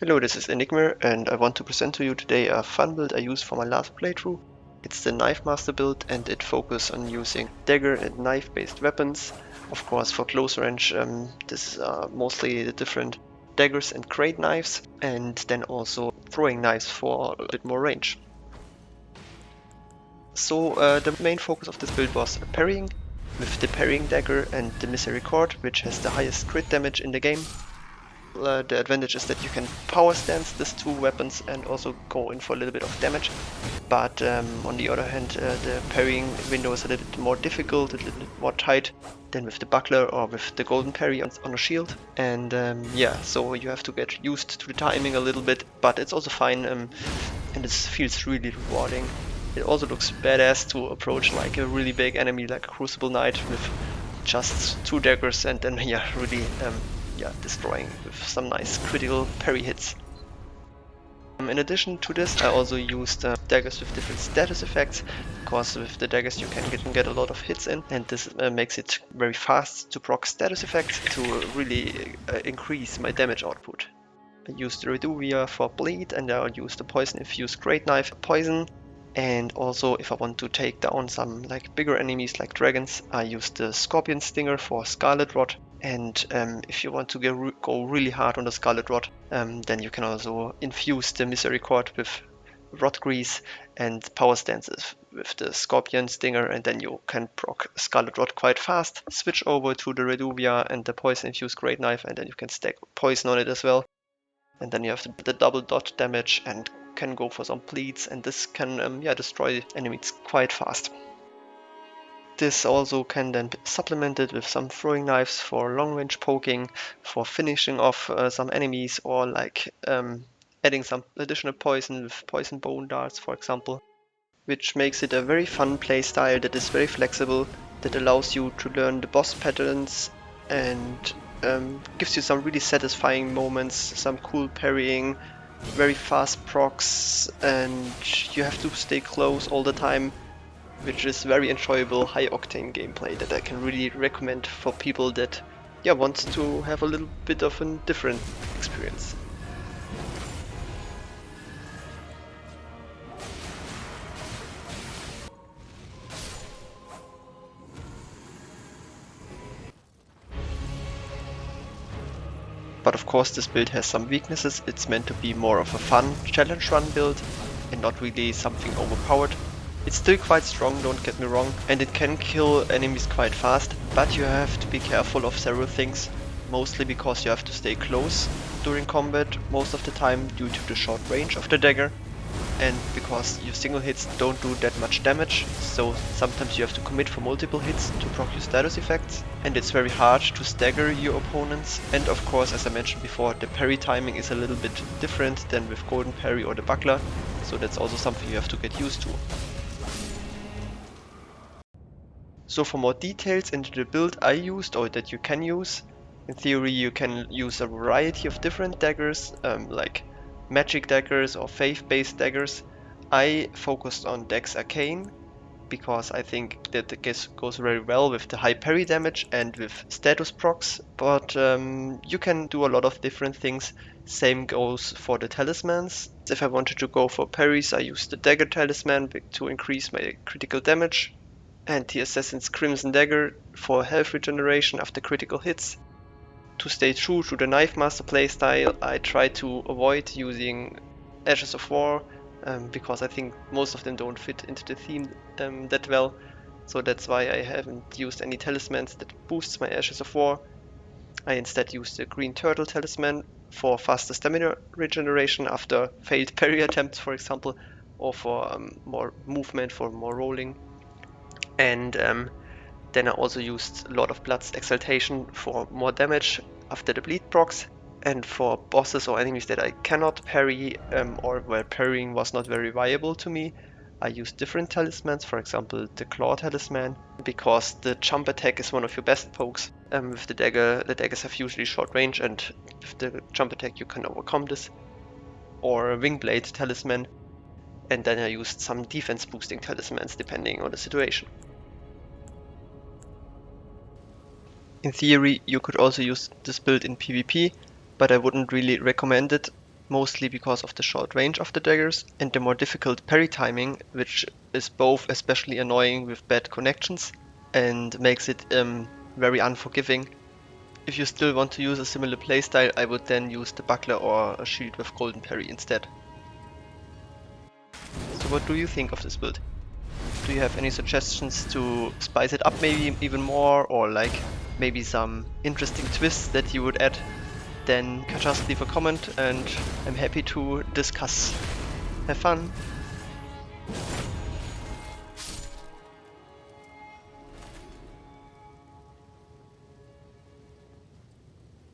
Hello, this is Enigma, and I want to present to you today a fun build I used for my last playthrough. It's the Knife Master build, and it focuses on using dagger and knife based weapons. Of course, for close range, this is mostly the different daggers and great knives, and then also throwing knives for a bit more range. So the main focus of this build was parrying, with the parrying dagger and the misericord, which has the highest crit damage in the game. The advantage is that you can power stance these two weapons and also go in for a little bit of damage. But on the other hand, the parrying window is a little bit more difficult, a little bit more tight than with the buckler or with the golden parry on a shield. And yeah, so you have to get used to the timing a little bit, but it's also fine, and it feels really rewarding. It also looks badass to approach like a really big enemy like a Crucible Knight with just two daggers and then yeah, really destroying with some nice critical parry hits. In addition to this, I also used daggers with different status effects, because with the daggers you can get a lot of hits in, and this makes it very fast to proc status effects to really increase my damage output. I used the Reduvia for bleed, and I used the poison infused great knife for poison. And also, if I want to take down some like bigger enemies like dragons, I use the Scorpion Stinger for Scarlet Rot. And if you want to go really hard on the Scarlet Rot, then you can also infuse the Misericord with Rot Grease and power stances with the Scorpion Stinger, and then you can proc Scarlet Rot quite fast. Switch over to the Reduvia and the Poison Infused Great Knife, and then you can stack poison on it as well. And then you have the double dot damage and can go for some bleeds, and this can destroy enemies quite fast. This also can then be supplemented with some throwing knives for long range poking, for finishing off some enemies, or like adding some additional poison with poison bone darts, for example, which makes it a very fun playstyle that is very flexible, that allows you to learn the boss patterns and gives you some really satisfying moments, some cool parrying, very fast procs, and you have to stay close all the time, which is very enjoyable, high octane gameplay that I can really recommend for people that want to have a little bit of a different experience. But of course this build has some weaknesses. It's meant to be more of a fun challenge run build and not really something overpowered. It's still quite strong, don't get me wrong, and it can kill enemies quite fast, but you have to be careful of several things, mostly because you have to stay close during combat most of the time due to the short range of the dagger, and because your single hits don't do that much damage, so sometimes you have to commit for multiple hits to proc your status effects, and it's very hard to stagger your opponents. And of course, as I mentioned before, the parry timing is a little bit different than with golden parry or the buckler, so that's also something you have to get used to. So for more details into the build I used, or that you can use, in theory you can use a variety of different daggers, like magic daggers or faith-based daggers. I focused on Dex Arcane because I think that it goes very well with the high parry damage and with status procs, but you can do a lot of different things. Same goes for the talismans. If I wanted to go for parries, I used the dagger talisman to increase my critical damage, and the Assassin's Crimson Dagger for health regeneration after critical hits. To stay true to the Knife Master playstyle, I try to avoid using Ashes of War, because I think most of them don't fit into the theme that well. So that's why I haven't used any talismans that boosts my Ashes of War. I instead used the Green Turtle talisman for faster stamina regeneration after failed parry attempts, for example, or for more movement, for more rolling. And then I also used Lord of Blood's Exaltation for more damage after the bleed procs. And for bosses or enemies that I cannot parry, or where parrying was not very viable to me, I used different talismans, for example the Claw talisman, because the jump attack is one of your best pokes. With the daggers have usually short range, and with the jump attack you can overcome this. Or Wingblade talisman, and then I used some defense boosting talismans depending on the situation. In theory, you could also use this build in PvP, but I wouldn't really recommend it mostly because of the short range of the daggers and the more difficult parry timing, which is both especially annoying with bad connections and makes it very unforgiving. If you still want to use a similar playstyle, I would then use the buckler or a shield with golden parry instead. So what do you think of this build? Do you have any suggestions to spice it up maybe even more, or like maybe some interesting twists that you would add? Then just leave a comment and I'm happy to discuss. Have fun!